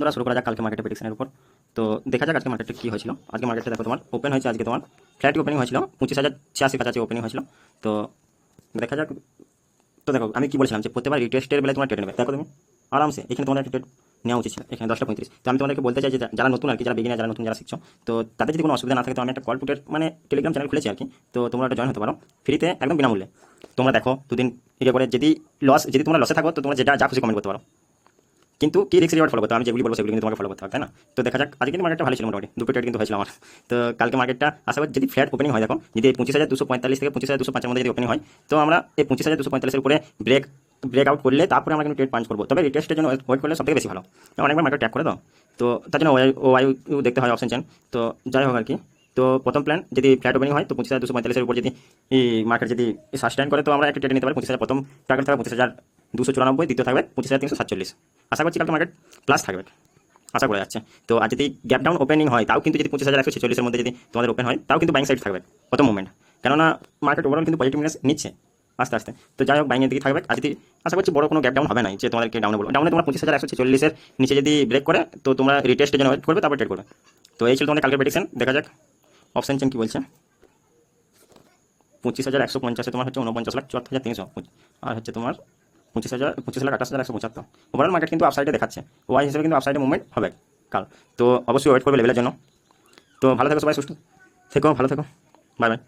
তোরা শুরু করা যাক কালকে মার্কেটের প্রেডিকশনের উপর। তো দেখা যাক আজকে মার্কেটে কী হয়েছিল। আজকে মার্কেটে দেখো তোমার ওপেন হয়েছে, আজকে তোমার ফ্ল্যাট ওপেনিং হয়েছিল 25,086 কাছাকাছি ওপেনিং হয়েছিল। তো দেখা যাক। তো দেখো আমি কি বলছিলাম যে প্রত্যেকবার রিটেস্টের বেলায় তোমার ট্রেড নেবে, দেখো তুমি আরামসে এখানে তোমার একটা ট্রেড নেওয়া উচিত ছিল, এখানে 10:35। তো আমি তোমাদেরকে বলতে চাই যে যারা নতুন আর কি, যারা বিগিনার, যারা নতুন, যারা শিখছো, তো তাদের যদি কোনো অসুবিধা না থাকে, তো আমি একটা কল পুটের মানে টেলিগ্রাম চ্যানেল খুলেছি আর কি। তো তোমরা একটা জয়েন হতে পারো ফ্রিতে, একদম বিনামূল্যে। তোমরা দেখো দুদিন ইয়ে করে, যদি তোমরা লসে থাকো তো তোমরা যা খুশি কমেন্ট করতে পারো, কিন্তু কি রিস্ক রিওয়ার্ড ফলো করতে হবে, আমি যেগুলি বলবো সেগুলি কিন্তু তোমাকে ফলো করতে হবে, তাই না? তো দেখা যাক। আজকে কিন্তু মার্কেটটা ভালো ছিল, মোটামুটি দুটো ট্রেড কিন্তু হয়েছিল আমার। তো কালকে মার্কেটটা আশা করি যদি ফ্ল্যাট ওপেনিং হয়, দেখো যদি 25,245 থেকে 25,205 মধ্যে যদি ওপেনিং হয়, তো আমরা এই 25,245 উপরে ব্রেক আউট করলে তারপরে আমরা কিন্তু ট্রেড পাঞ্চ করবো। তবে রিটেস্টের জন্য ওয়েট করলে সবথেকে বেশি ভালো, অনেকবার মার্কেট ট্যাপ করে। তো তার জন্য ওআই দেখতে হয়, অপশন চেন। তো যাই হোক আর কি। তো প্রথম প্ল্যান যদি ফ্ল্যাট ওপেনিং হয়, তো 25,245 উপর যদি এই মার্কেট যদি সাস্টেইন করে, তো আমরা একটা ট্রেড নিতে পারি। 25,000 প্রথম টার্গেট থাকবে, 25,294, দ্বিতীয় থাকবে 25,347। আশা করছি কালকে মার্কেট প্লাস থাকবে, আশা করা যাচ্ছে। তো আর যদি গ্যাপ ডাউন ওপেনিং হয়, তাও কিন্তু যদি 25,146 মধ্যে যদি তোমাদের ওপেন হয়, তাও কিন্তু বাইং সাইড থাকবে প্রথম মুভমেন্ট, কেননা মার্কেট ওভারঅল কিন্তু পজিটিভনেস নিচ্ছে আস্তে আস্তে। তো যাই হোক, বাইংয়ের দিকে থাকবে। আর যদি আশা করছি বড় কোনো গ্যাপ ডাউন হবে না, যে তোমাদেরকে ডাউনে বলবো, ডাউনে তোমার 25,146 নিচে যদি ব্রেক করে, তো তোমরা রিটেস্টের জন্য ওয়েট করবে, তারপর ট্রেড করবে। তো এই ছিল তোমাদের কালকে প্রেডিকশন। দেখা যাক অপশন চেন কি বলছে। 25,150 তোমার হচ্ছে 49,74,300, আর হচ্ছে তোমার 25,28,175। ওভারঅল মার্কেট কিন্তু আপসাইডে দেখাচ্ছে, ওয়াই হিসেবে কিন্তু আপসাইডে মুভমেন্ট হবে কাল। তো অবশ্যই ওয়েট করবে লেভেলের জন্য। তো ভালো থেকো সবাই, সুস্থ থেকো, ভালো থেকো, বাই বাই।